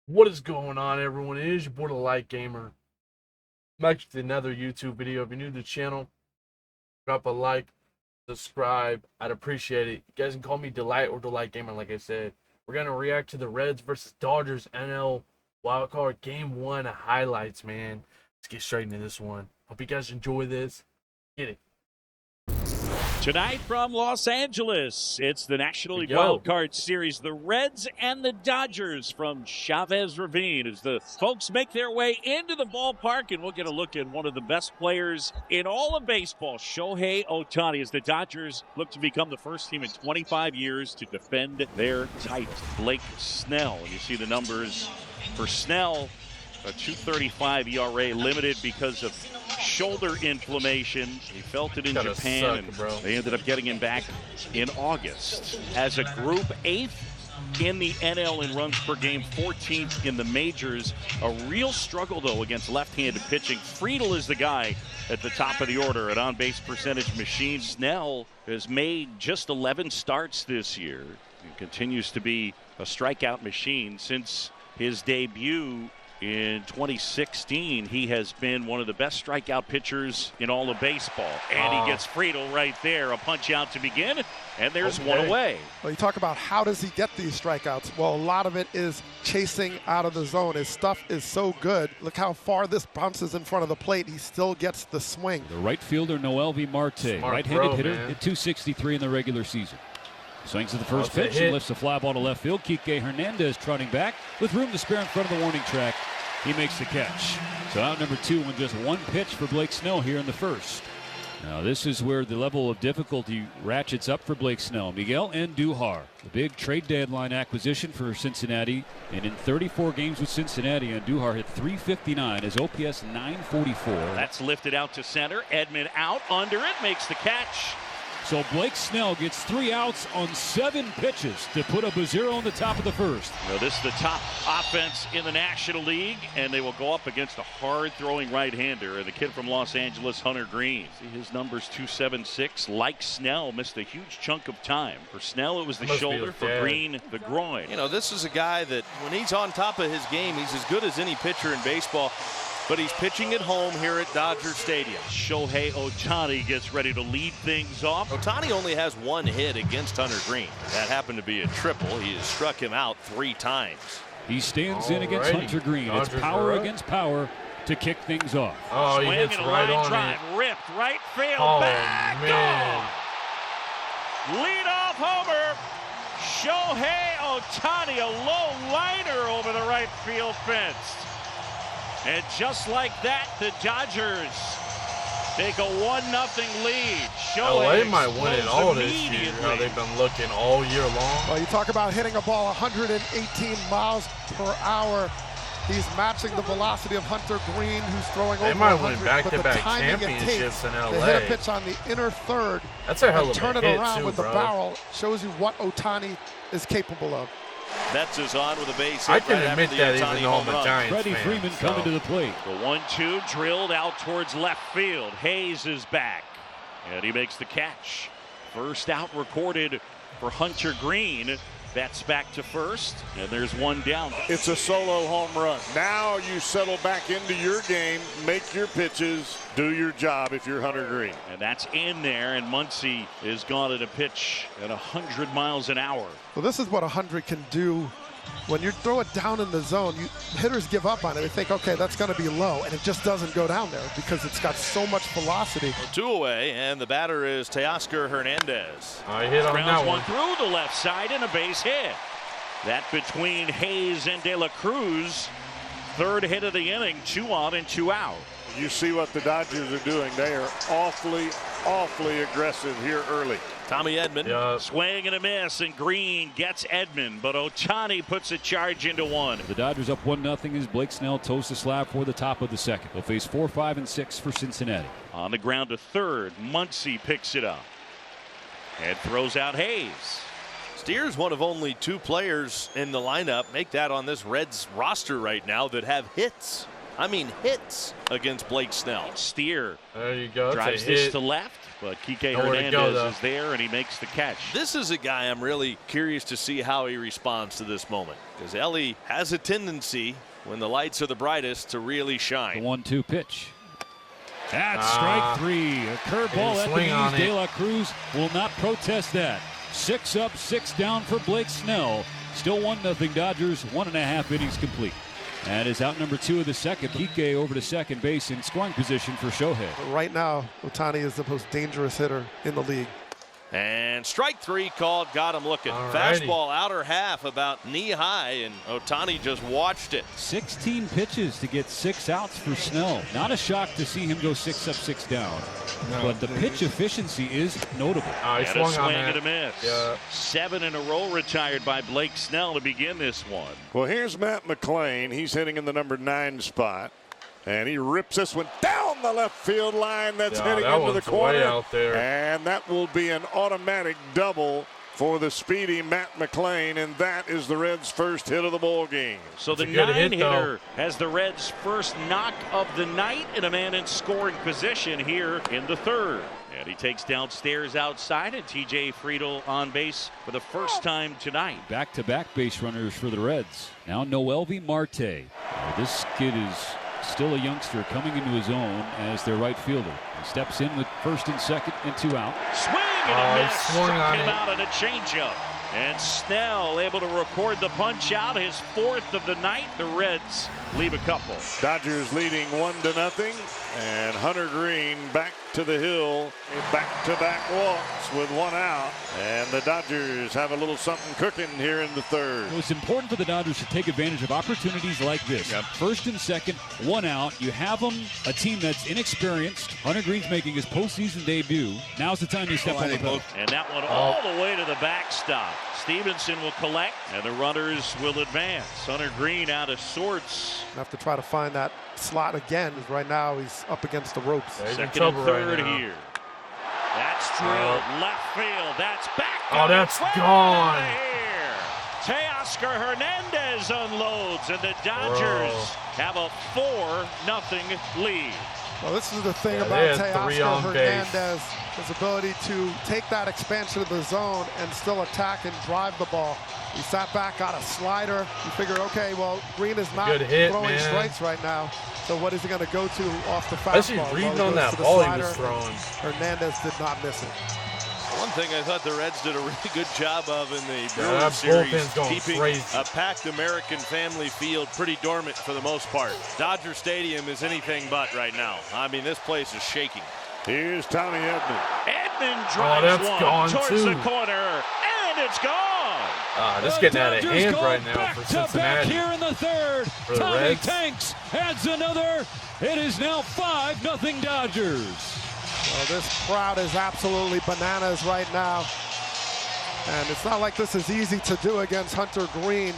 What is going on, everyone? It is your boy, the Light Gamer. Back with another YouTube video. If you're new to the channel, drop a like, subscribe. I'd appreciate it. You guys can call me Delight or Delight Gamer, like I said. We're going to react to the Reds versus Dodgers NL Wildcard Game 1 highlights, man. Let's get straight into this one. Hope you guys enjoy this. Get it. Tonight from Los Angeles, it's the National League Wild Card Series. The Reds and the Dodgers from Chavez Ravine as the folks make their way into the ballpark, and we'll get a look at one of the best players in all of baseball, Shohei Ohtani, as the Dodgers look to become the first team in 25 years to defend their title. Blake Snell, and you see the numbers for Snell, a 2.35 ERA, limited because of shoulder inflammation. He felt it in Japan, and they ended up getting him back in August. As a group, 8th in the NL in runs per game, 14th in the majors. A real struggle, though, against left-handed pitching. Friedel is the guy at the top of the order, an on-base percentage machine. Snell has made just 11 starts this year and continues to be a strikeout machine since his debut in 2016. He has been one of the best strikeout pitchers in all of baseball. And he gets Friedel right there. A punch out to begin, and there's one away. Well, you talk about how does he get these strikeouts? Well, a lot of it is chasing out of the zone. His stuff is so good. Look how far this bounces in front of the plate. He still gets the swing. The right fielder, Noel V. Marte, right-handed hitter, hit 263 in the regular season. Swings at the first pitch and lifts a fly ball to left field. Kike Hernandez trotting back with room to spare in front of the warning track. He makes the catch. So out number 2 on just one pitch for Blake Snell here in the first. Now this is where the level of difficulty ratchets up for Blake Snell. Miguel Andujar, the big trade deadline acquisition for Cincinnati. And in 34 games with Cincinnati, Andujar hit .359 as OPS .944. That's lifted out to center. Edman out under it, makes the catch. So Blake Snell gets 3 outs on 7 pitches to put up a 0 in the top of the first. Well, this is the top offense in the National League, and they will go up against a hard-throwing right-hander. And the kid from Los Angeles, Hunter Green. See his numbers, 2.76. Like Snell, missed a huge chunk of time. For Snell, it was the shoulder. For Green, the groin. You know, this is a guy that when he's on top of his game, he's as good as any pitcher in baseball. But he's pitching at home here at Dodger Stadium. Shohei Ohtani gets ready to lead things off. Ohtani only has 1 hit against Hunter Green. That happened to be a triple. He has struck him out 3 times. He stands in against Hunter Green. It's power against power to kick things off. Oh, he hits right on drive, it. ripped right field. Oh, back man. Lead off homer. Shohei Ohtani, a low liner over the right field fence. And just like that, the Dodgers take a 1-0 lead. LA might win it all this year. How they've been looking all year long. Well, you talk about hitting a ball 118 miles per hour. He's matching the velocity of Hunter Green, who's throwing over 100. They might win back-to-back championships in LA. To hit a pitch on the inner third. That's a hell of a turn it hit around too, with bro. the barrel shows you what Ohtani is capable of. Betts is on with a base hit. I can admit that even though I'm a Giants Freddie fan, Freeman coming to the plate. The 1-2 drilled out towards left field. Hayes is back, and he makes the catch. First out recorded for Hunter Green. Betts back to first, and there's one down. It's a solo home run. Now you settle back into your game, make your pitches, do your job if you're Hunter Green. And that's in there, and Muncy is gone at a pitch at 100 miles an hour. Well, this is what 100 can do. When you throw it down in the zone, hitters give up on it. They think, okay, that's going to be low, and it just doesn't go down there because it's got so much velocity. 2 away, and the batter is Teoscar Hernandez. I hit on that one. Through the left side and a base hit. That between Hayes and De La Cruz. 3rd hit of the inning, 2 on and 2 out. You see what the Dodgers are doing. They are awfully aggressive here early. Tommy Edman. Swing and a miss, and Green gets Edman, but Ohtani puts a charge into 1. The Dodgers up 1-0 as Blake Snell toes the slab for the top of the second. They'll face 4, 5, and 6 for Cincinnati. On the ground to third, Muncy picks it up and throws out Hayes. Steer's one of only 2 players in the lineup, make that on this Reds roster right now, that have hits. I mean hits against Blake Snell. Steer There you go. drives this to left. but Kike Nowhere to go, Hernandez though. is there, and he makes the catch. This is a guy I'm really curious to see how he responds to this moment, because Ellie has a tendency when the lights are the brightest to really shine. The 1-2 pitch. That's strike 3. A curveball at the knees. De La Cruz will not protest that. 6 up, 6 down for Blake Snell. Still 1-0 Dodgers. 1.5 innings complete. And is out number 2 of the second. Kike over to second base in scoring position for Shohei. Right now, Ohtani is the most dangerous hitter in the league. And strike 3 called, got him looking. Fastball outer half about knee high, and Ohtani just watched it. 16 pitches to get 6 outs for Snell. Not a shock to see him go 6 up, 6 down. But the pitch efficiency is notable. And a swing and a miss. Yeah. 7 in a row retired by Blake Snell to begin this one. Well, here's Matt McClain. He's hitting in the number 9 spot. And he rips this one down the left field line. That's heading into the corner. Way out there. And that will be an automatic double for the speedy Matt McClain, and that is the Reds' first hit of the ball game. So the 9-hitter has the Reds' first knock of the night, and a man in scoring position here in the third. And he takes downstairs outside, and TJ Friedel on base for the first time tonight. Back-to-back base runners for the Reds. Now Noelvi Marte. This kid is still a youngster coming into his own as their right fielder. He steps in with first and second and 2 out. Swing and a miss. Struck him out on a changeup. And Snell able to record the punch out, his 4th of the night. The Reds leave a couple. Dodgers leading 1-0, and Hunter Green back to the hill. Back-to-back walks with 1 out, and the Dodgers have a little something cooking here in the third. It's important for the Dodgers to take advantage of opportunities like this. First and second, 1 out. You have them, a team that's inexperienced. Hunter Green's making his postseason debut. Now's the time you step on the pedal. And that one all the way to the backstop. Stevenson will collect, and the runners will advance. Hunter Green out of sorts. Have to try to find that slot again. Right now he's up against the ropes. Second and third here. That's drilled left field. That's back. Oh, that's gone. Teoscar Hernandez unloads, and the Dodgers have a 4-0 lead. Well, this is the thing about Teoscar Hernandez, his ability to take that expansion of the zone and still attack and drive the ball. He sat back, got a slider. You figure, okay, well, Green is not throwing strikes right now. So what is he going to go to off the fastball? Reading on that ball he was throwing. Hernandez did not miss it. One thing I thought the Reds did a really good job of in the Brewers series, keeping a packed American family field pretty dormant for the most part. Dodger Stadium is anything but right now. I mean, this place is shaking. Here's Tommy Edman. Edman drives one towards the corner, and it's gone. This is getting out of hand right now for Cincinnati. Back here in the third. Tommy Tanks adds another. It is now 5-0 Dodgers. Well, this crowd is absolutely bananas right now. And it's not like this is easy to do against Hunter Green.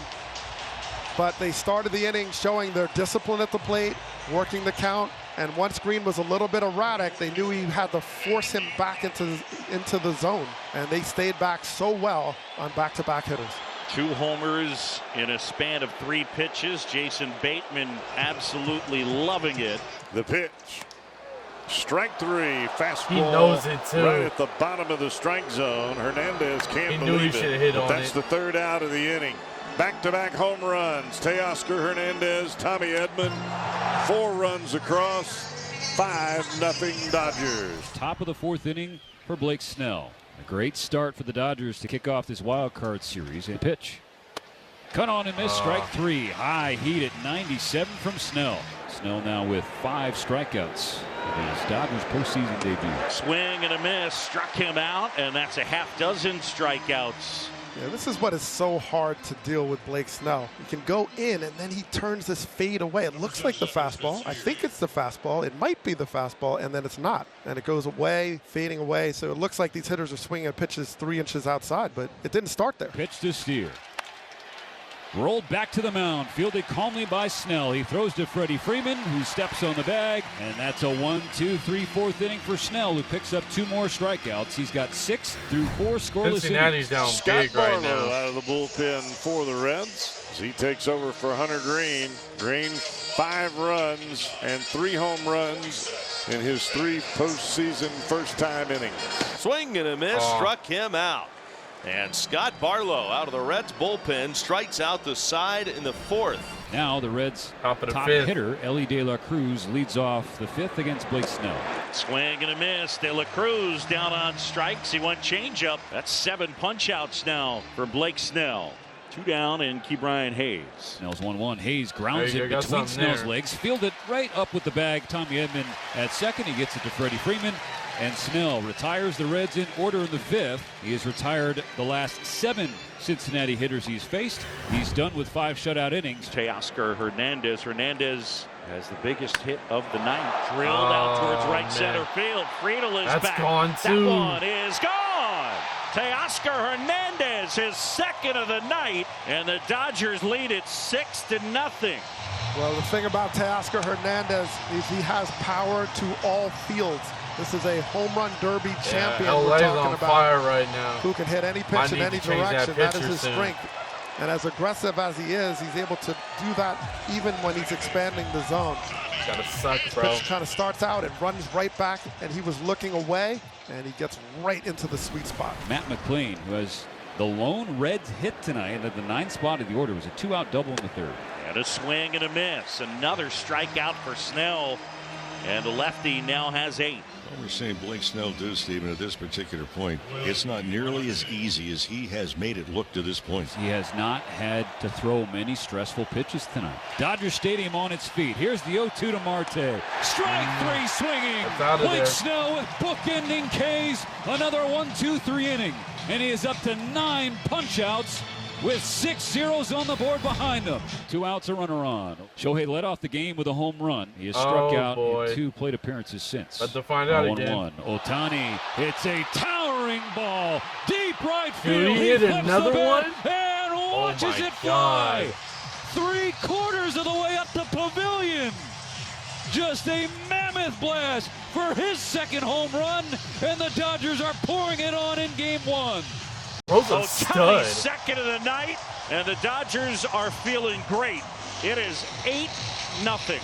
But they started the inning showing their discipline at the plate, working the count. And once Green was a little bit erratic, they knew he had to force him back into the zone. And they stayed back so well on back-to-back hitters. 2 homers in a span of 3 pitches. Jason Bateman absolutely loving it. The pitch. Strike 3, fastball. He knows it too. Right at the bottom of the strike zone. Hernandez can't believe it. But that's the 3rd out of the inning. Back-to-back home runs. Teoscar Hernandez, Tommy Edman. 4 runs across. 5-0 Dodgers. Top of the 4th inning for Blake Snell. A great start for the Dodgers to kick off this wild card series. A pitch. Cut on and miss. Strike 3. High heat at 97 from Snell. Snell now with 5 strikeouts in his Dodgers postseason debut. Swing and a miss. Struck him out, and that's a half-dozen strikeouts. Yeah, this is what is so hard to deal with Blake Snell. He can go in, and then he turns this fade away. It looks like the fastball. I think it's the fastball. It might be the fastball, and then it's not. And it goes away, fading away. So it looks like these hitters are swinging at pitches 3 inches outside, but it didn't start there. Pitch to Steer. Rolled back to the mound, fielded calmly by Snell. He throws to Freddie Freeman, who steps on the bag, and that's a 1, 2, 3, 4th inning for Snell, who picks up 2 more strikeouts. He's got 6 through 4 scoreless Cincinnati's down big right now. Out of the bullpen for the Reds as he takes over for Hunter Green. Green 5 runs and 3 home runs in his 3 postseason first-time innings. Swing and a miss, struck him out. And Scott Barlow out of the Reds bullpen strikes out the side in the 4th. Now the Reds top hitter, Ellie De La Cruz, leads off the 5th against Blake Snell. Swing and a miss. De La Cruz down on strikes. He went changeup. That's 7 punch-outs now for Blake Snell. 2 down and Ke'Bryan Hayes. Snell's 1-1. Hayes grounds it between Snell's legs. Fielded right up with the bag. Tommy Edman at second. He gets it to Freddie Freeman. And Snell retires the Reds in order in the 5th. He has retired the last 7 Cincinnati hitters he's faced. He's done with 5 shutout innings. Teoscar Hernandez. Hernandez has the biggest hit of the night. Drilled out towards right center field. Friedel is back. Gone too. That one is gone. Teoscar Hernandez, his 2nd of the night, and the Dodgers lead it 6-0. Well, the thing about Teoscar Hernandez is he has power to all fields. This is a home run derby champion we're talking on about. Fire right now. Who can hit any pitch in any direction. That is his strength. And as aggressive as he is, he's able to do that even when he's expanding the zone. Gotta suck, bro. Pitch kind of starts out and runs right back, and he was looking away, and he gets right into the sweet spot. Matt McLean, who has the lone Reds hit tonight, and at the 9th spot of the order, was a 2-out double in the 3rd. And a swing and a miss. Another strikeout for Snell. And the lefty now has 8. What we're seeing Blake Snell do, Stephen, at this particular point, it's not nearly as easy as he has made it look to this point. He has not had to throw many stressful pitches tonight. Dodger Stadium on its feet. Here's the 0-2 to Marte. Strike 3 swinging. Blake Snell with bookending K's. Another 1-2-3 inning. And he is up to 9 punch-outs with 6 zeros on the board behind them. 2 outs, a runner on. Shohei led off the game with a home run. He has struck out in 2 plate appearances since. Let's find out again. Ohtani hits a towering ball. Deep right field. Dude, he hit another one? And watches it fly. 3/4 of the way up the pavilion. Just a mammoth blast for his 2nd home run. And the Dodgers are pouring it on in game 1. Ohtani's 2nd of the night, and the Dodgers are feeling great. It is 8-0,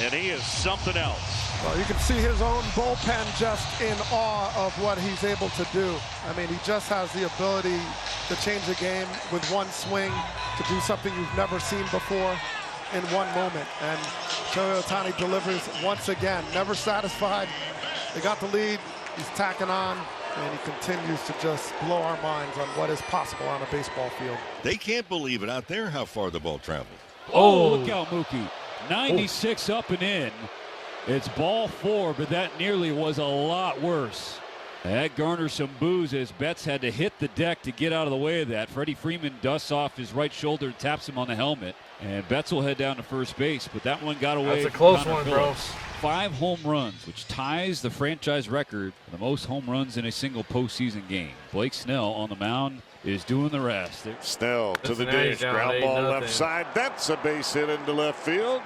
and he is something else. Well, you can see his own bullpen just in awe of what he's able to do. I mean, he just has the ability to change the game with one swing, to do something you've never seen before in one moment. And Shohei Ohtani delivers once again. Never satisfied. They got the lead. He's tacking on. And he continues to just blow our minds on what is possible on a baseball field. They can't believe it out there how far the ball traveled. Oh, look out, Mookie. 96 up and in. It's ball 4, but that nearly was a lot worse. That garners some boos as Betts had to hit the deck to get out of the way of that. Freddie Freeman dusts off his right shoulder and taps him on the helmet. And Betts will head down to first base, but that one got away. That's a close one, bro. 5 home runs, which ties the franchise record for the most home runs in a single postseason game. Blake Snell on the mound is doing the rest. Snell to the dish, ground ball left side. That's a base hit into left field.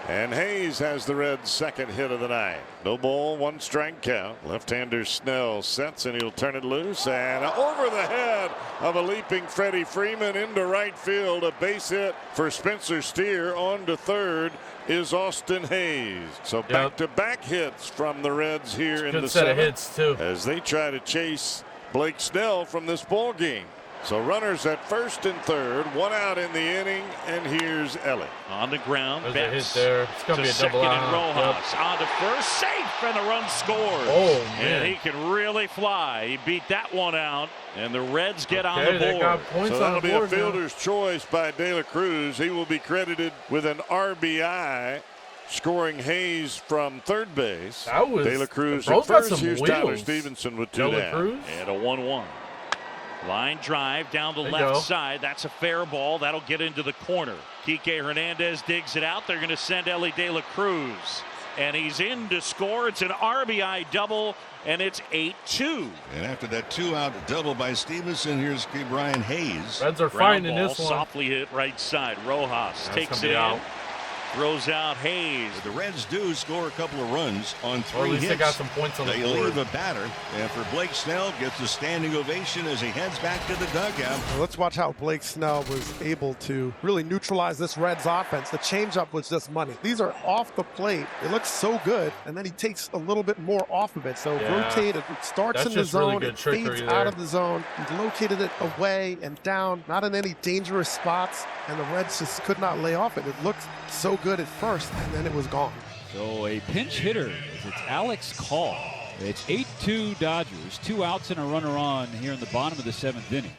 And Hayes has the Reds' 2nd hit of the night. No ball, 1 strike count. Left-hander Snell sets, and he'll turn it loose. And over the head of a leaping Freddie Freeman into right field. A base hit for Spencer Steer. On to 3rd is Austin Hayes. So back-to-back hits from the Reds here in the 7th. Good set of hits, too. As they try to chase Blake Snell from this ball game. So runners at 1st and 3rd, 1 out in the inning, and here's Ellie. On the ground, There's Betts a hit there. It's going to be a double out. And Rojas on to first, safe, and the run scores. Oh, man. And he can really fly. He beat that one out, and the Reds get on the board. They got points so that'll on the be board a fielder's choice by De La Cruz. He will be credited with an RBI. Scoring Hayes from 3rd base. That was De La Cruz at first. Here's Tyler Stevenson with 2 down. And a 1-1. Line drive down the left side. That's a fair ball. That'll get into the corner. Kike Hernandez digs it out. They're going to send Ellie De La Cruz. And he's in to score. It's an RBI double, and it's 8-2. And after that 2-out double by Stevenson, here's Ke'Bryan Hayes. Reds are finding this one. Softly hit right side. Rojas takes it out. Throws out Hayes. The Reds do score a couple of runs on 3 at least hits. they got some points on the They board. leave a batter, and for Blake Snell, gets a standing ovation as he heads back to the dugout. Well, let's watch how Blake Snell was able to really neutralize this Reds offense. The changeup was just money. These are off the plate. It looks so good, and then he takes a little bit more off of it. So rotated, it starts in the zone, it fades out of the zone. He located it away and down, not in any dangerous spots, and the Reds just could not lay off it. It looked so good at first, and then it was gone. So a pinch hitter, it's Alex Call. It's 8-2 Dodgers, 2 outs and a runner on here in the bottom of the 7th inning.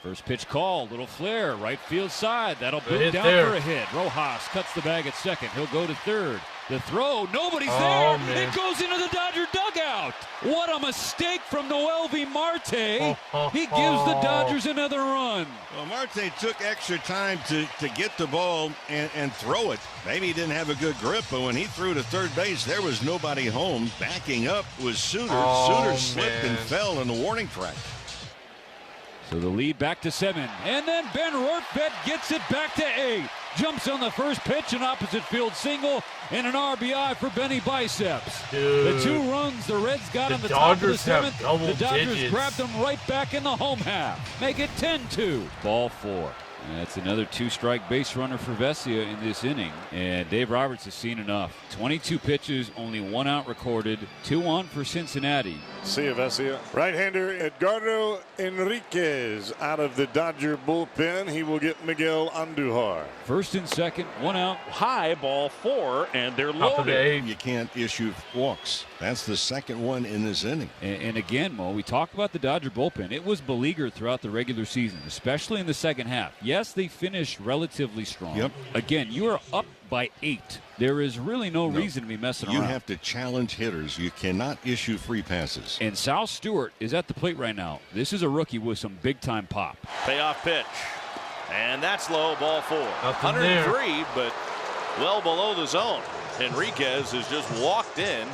First pitch call, little flare, right field side. That'll boot down for a hit. Rojas cuts the bag at second. He'll go to third. The throw, nobody's there. Man. It goes into the Dodger dugout. What a mistake from MLB Marte. He gives the Dodgers another run. Well, Marte took extra time to get the ball and throw it. Maybe he didn't have a good grip, but when he threw to third base, there was nobody home. Backing up was Suter. Suter slipped and fell in the warning track. So the lead back to 7. And then Ben Rortvedt gets it back to 8. Jumps on the first pitch, an opposite field single, and an RBI for Benny Biceps. Dude. The 2 runs the Reds got on the top of the 7th. The Dodgers digits. grabbed them right back in the home half. Make it 10-2. Ball 4. And that's another 2-strike base runner for Vesia in this inning. And Dave Roberts has seen enough. 22 pitches, only 1 out recorded. 2-1 for Cincinnati. See you, Vesia. Right-hander Edgardo Enriquez out of the Dodger bullpen. He will get Miguel Andujar. First and second, 1 out. High, ball 4, and they're loaded. You can't issue walks. That's the second one in this inning. And again, Mo, we talked about the Dodger bullpen. It was beleaguered throughout the regular season, especially in the second half. Yes, they finished relatively strong. Yep. Again, you are up by 8. There is really no reason to be messing around. You have to challenge hitters. You cannot issue free passes. And Sal Stewart is at the plate right now. This is a rookie with some big-time pop. Payoff pitch. And that's low, ball 4. Nothing 103, there. but well below the zone. Enriquez has just walked in.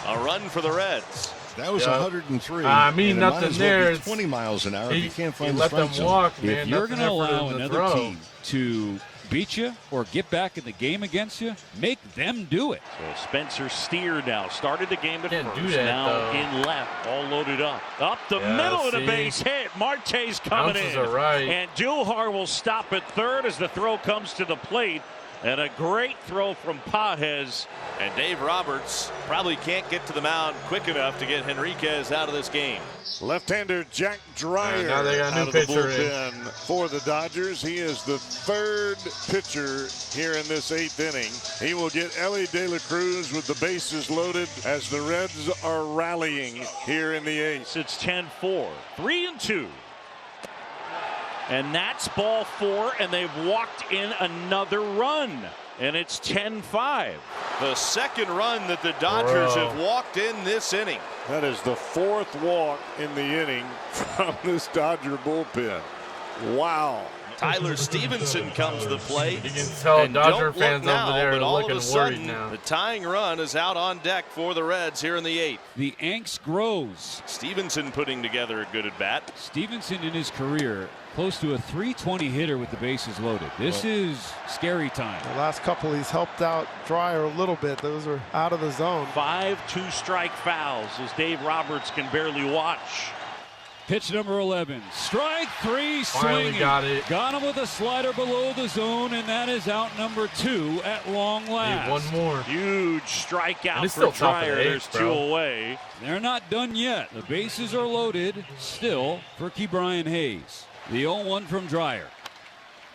A run for the Reds. That was 103. I mean, and nothing well there. 20 miles an hour if you can't find the let strike them zone. walk, man. If you're going to allow another throw. team to beat you or get back in the game against you, make them do it. So Spencer Steer now started the game at Can't first. do that, now though. in left, all loaded up. Up the middle of the base hit. Marte's coming Bounces in. are right. And Duhar will stop at third as the throw comes to the plate. And a great throw from Pages. And Dave Roberts probably can't get to the mound quick enough to get Enriquez out of this game. Left-hander Jack Dreyer now they got a new out of the pitcher in. bullpen for the Dodgers. He is the 3rd pitcher here in this 8th inning. He will get Ellie De La Cruz with the bases loaded as the Reds are rallying here in the 8th. It's 10-4. 3-2. And that's ball 4, and they've walked in another run. And it's 10-5. The second run that the Dodgers have walked in this inning. That is the 4th walk in the inning from this Dodger bullpen. Wow. Tyler Stevenson comes to the plate. You can tell And Dodger don't fans look now, over there but are all of looking a sudden, worried now. the tying run is out on deck for the Reds here in the 8th. The angst grows. Stevenson putting together a good at bat. Stevenson in his career close to a .320 hitter with the bases loaded. This is scary time. The last couple, he's helped out Dreyer a little bit. Those are out of the zone. 5 2-strike fouls as Dave Roberts can barely watch. Pitch number 11. Strike 3 Finally swinging. got it. Got him with a slider below the zone, and that is out number 2 at long last. Need one more. Huge strikeout It's for still top of the Dreyer. There's 8th, 2 bro. away. They're not done yet. The bases are loaded still for Ke'Bryan Hayes. The 0-1 from Dreyer.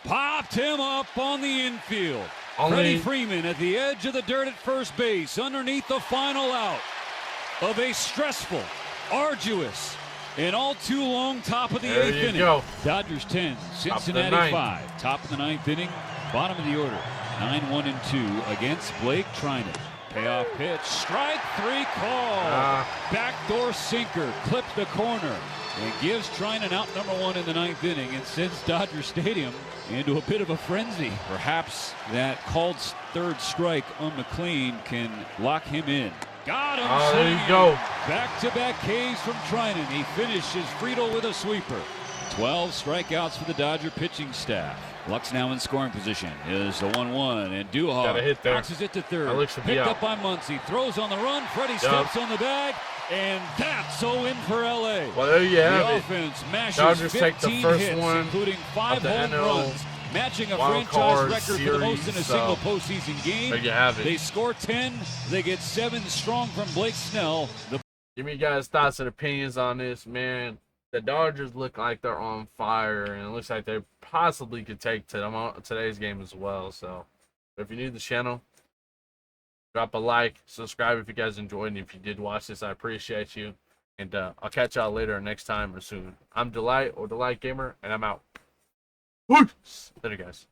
Popped him up on the infield. Freddie Freeman at the edge of the dirt at first base underneath the final out of a stressful, arduous, and all too long top of the 8th inning. Go. Dodgers 10, Cincinnati 5. Top of the 9th inning, bottom of the order. 9-1-2 against Blake Trinan. Payoff pitch, strike 3 call. Backdoor sinker, clipped the corner, and gives Trinan out number 1 in the 9th inning and sends Dodger Stadium into a bit of a frenzy. Perhaps that called 3rd strike on McLean can lock him in. Got him. There you go. Back-to-back Ks from Trinan. He finishes Friedel with a sweeper. 12 strikeouts for the Dodger pitching staff. Lux now in scoring position. Is the 1-1, and Duhar bounces it to third. Picked up by Muncy. Throws on the run. Freddie steps on the bag, and that's so in for LA. Well, there you have the it. Offense mashes Dodgers 15 take the first hits, one, including 5 home runs, matching a wild franchise card record series, for the most in a single postseason game. There you have it. They score 10. They get 7 strong from Blake Snell. Give me guys' thoughts and opinions on this, man. The Dodgers look like they're on fire, and it looks like they possibly could take today's game as well. So, if you're new to the channel, drop a like, subscribe if you guys enjoyed, and if you did watch this, I appreciate you. And I'll catch y'all later next time or soon. I'm Delight or Delight Gamer, and I'm out. Peace. Later, guys.